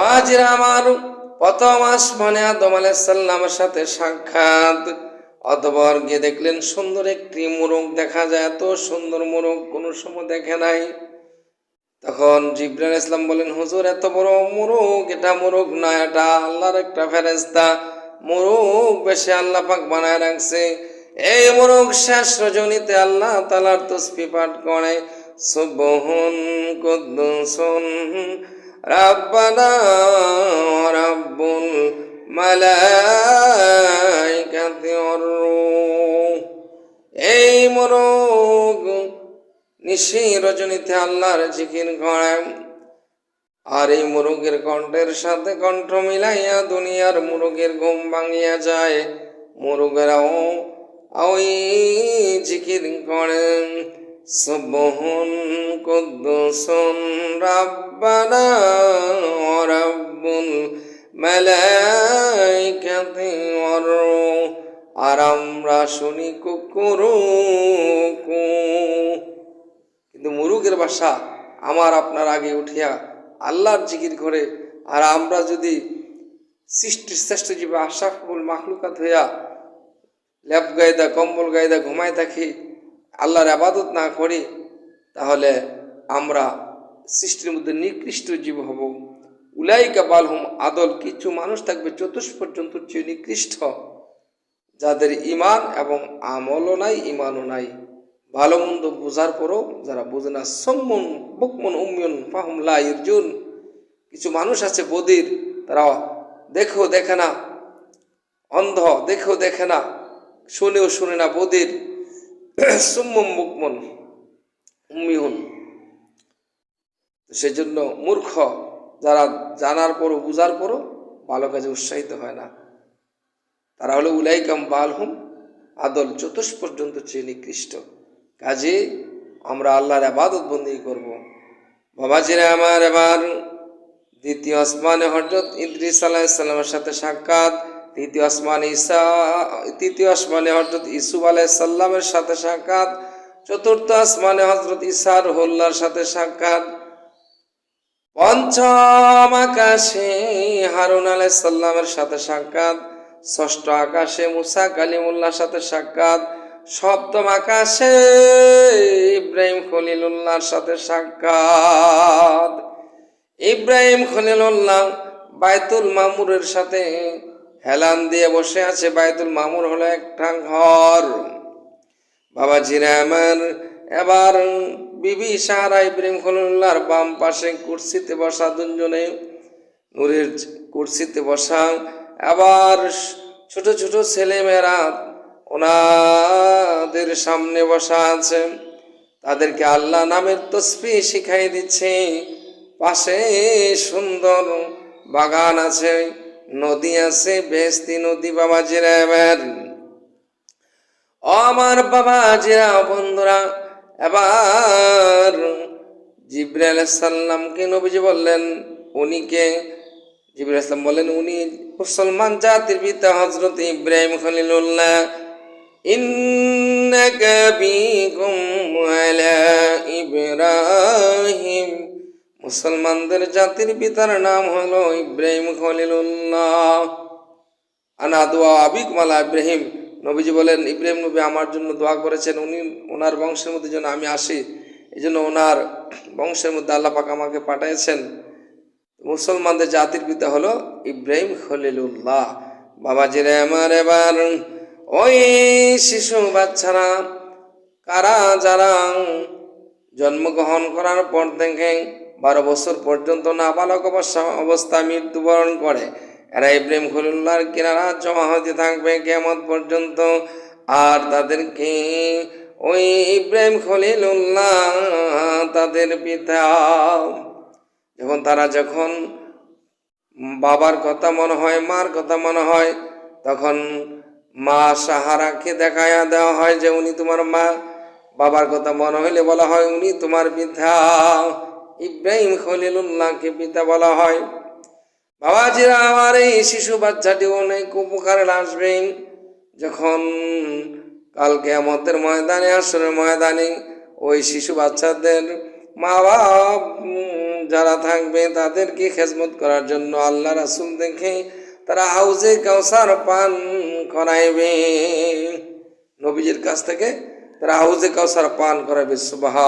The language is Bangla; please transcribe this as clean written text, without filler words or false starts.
বাবাজিরা আমার, প্রথম আসমানে আদম আলাইহিস সালামের সাথে সাক্ষাৎ। অতঃপর গিয়ে দেখলেন সুন্দর একটি মোরগ দেখা যায়, এত সুন্দর মোরগ কোনো সময় দেখে নাই। তখন জিবরাইল আলাইহিস সালাম বলেন, হুজুর এত বড় মোরগ, এটা মোরগ না, এটা আল্লাহর একটা ফেরেশতা। মোরগ বেশে আল্লাহ পাক বানায় রাখছে। এই মোরগ শেষ রজনীতে আল্লাহ তাআলার তাসবিহ পাঠ করে, সুবহুন কুদ্দুসুন রাব্বানা রাব্বুল মালাইকাতি ওয়ার রূহ। এই মোরগ নিশি রজনীতে আল্লাহর জিকির করে। আর এই মোরগের কণ্ঠের সাথে কণ্ঠ মিলাইয়া দুনিয়ার মোরগের ঘুম ভাঙিয়া যায়। মোরগেরাও ওই জিকির করেন, সুবহুন কুদ্দুসুন রাব্বানা ওয়া রাব্বুল মালাইকাতি ওয়ার রূহ। আর আমরা শুনি কুকুরু। কিন্তু মুরুগের বাসা আমার আপনার আগে উঠিয়া আল্লাহর জিকির করে। আর আমরা যদি সৃষ্টির শ্রেষ্ঠ জীবে আশরাফুল মাখলুকাত হইয়া ল্যাপ গায়দা কম্বল গায়দা ঘুমায় থাকি, আল্লাহর ইবাদত না করি, তাহলে আমরা সৃষ্টির মধ্যে নিকৃষ্ট জীব হব। উলাইকা বালহুম আদল, কিছু মানুষ থাকবে চতুষ্পদ জন্তুর চেয়ে নিকৃষ্ট, যাদের ইমান এবং আমলও নাই, ইমানও নাই, ভালো মন্দ বোঝার পরও যারা বোঝে না। সম্মন বুকমন উম্মিয়ন ফাহুম লা ইরজুন, কিছু মানুষ আছে বদির, তারা দেখেও দেখে না, অন্ধ, দেখেও দেখে না, শুনেও শুনে না, বদির, সুম্মম বুকমন উম্মিয়ন। সেজন্য মূর্খ, যারা জানার পরও বুঝার পরও ভালো কাজে উৎসাহিত হয় না, তারা হলো উলাইকাম বালহুম আদল, চতুষ্পদ জন্তুর চেয়ে নিকৃষ্ট। কাজে আমরা আল্লাহর ইবাদত বন্দেগী করব। বাবাজিরা আমার, এবার দ্বিতীয় আসমানে হযরত ইদ্রিস আলাইহিস সালামের সাথে সাক্ষাৎ, তৃতীয় আসমানে হযরত ইউসুফ আলাইহিস সালামের সাথে সাক্ষাৎ, চতুর্থ আসমানে হযরত ঈসা রুহুল্লাহর সাথে সাক্ষাৎ, পঞ্চম আকাশে হারুন আলাইহিস সালামের সাথে সাক্ষাৎ, ষষ্ঠ আকাশে মুসা কালিমুল্লাহর সাথে সাক্ষাৎ, সপ্তম আকাশে ইব্রাহিম খলিলুল্লাহর সাথে সাক্ষাৎ। ইব্রাহিম খলিলুল্লাহ বাইতুল মামুরের সাথে হেলান দিয়ে বসে আছে। বাইতুল মামুর হলো একটা ঘর। বাবাজিরা আমার, এবার বিবি সারা ইব্রাহিম খলিলুল্লাহর বাম পাশে কুরসিতে বসা, দুজনে নূরের কুরসিতে বসা। আবার ছোট ছোট ছেলেমেয়েরা ওনাদের সামনে বসা আছে, তাদেরকে আল্লাহ নামের তাসবিহ শিখাই দিচ্ছে। পাশে সুন্দর বাগান আছে, নদী আছে, বেহেশতি নদী। বাবাজিরা এবার, আমার বাবাজিরা বন্ধুরা, এবার জিবরাইল আলাইহিস সালামকে নবীজি বললেন, উনিকে জিবরাইল আলাইহিস সালাম বললেন, উনি মুসলমান জাতির পিতা হযরত ইব্রাহিম খলিলুল্লাহ। ইন্নাকা বিকুম আলা ইব্রাহিম, মুসলমানদের জাতির পিতার নাম হলো ইব্রাহিম খলিলুল্লাহ। আনা দুআ আবিকুম আলা ইব্রাহিম, নবীজি বলেন ইব্রাহিম নবী আমার জন্য দোয়া করেছেন, উনি ওনার বংশের মধ্যে যেন আমি আসি, এই জন্য ওনার বংশের মধ্যে আল্লাহ পাক আমাকে পাঠিয়েছেন। মুসলমানদের জাতির পিতা হলো ইব্রাহিম খলিলুল্লাহ। বাবাজিরা আমার, এবার ওই শিশু বাচ্চারা কারা, যারা জন্মগ্রহণ করার পর থেকে 12 বছর পর্যন্ত নাবালক অবস্থায় মৃত্যুবরণ করে, এরা ইব্রাহিম খলিলুল্লাহর কিনারা জমা হতে থাকবে কিয়ামত পর্যন্ত। আর তাদেরকে ওই ইব্রাহিম খলিলুল্লাহ তাদের পিতা, যখন বাবার কথা মনে হয়, মার কথা মনে হয়, তখন মা সাহারাকে দেখাইয়া দেওয়া হয় যে উনি তোমার মা। বাবার কথা মনে হইলে বলা হয় উনি তোমার পিতা। ইব্রাহিম খলিলুল্লাহকে পিতা বলা হয়। বাবাজিরা আমার, এই শিশু বাচ্চাটি অনেক উপকারে আসবে। যখন কাল কিয়ামতের ময়দানে, হাসরের ময়দানে ওই শিশু বাচ্চাদের মা বাপ যারা থাকবে তাদেরকে খেজমত করার জন্য আল্লাহ রাসূল দেখে তারা হাউজে কাউসার পান করাইবে, নবীজির কাছ থেকে তারা হাউজে কাউসার পান করাবে। সুবহান।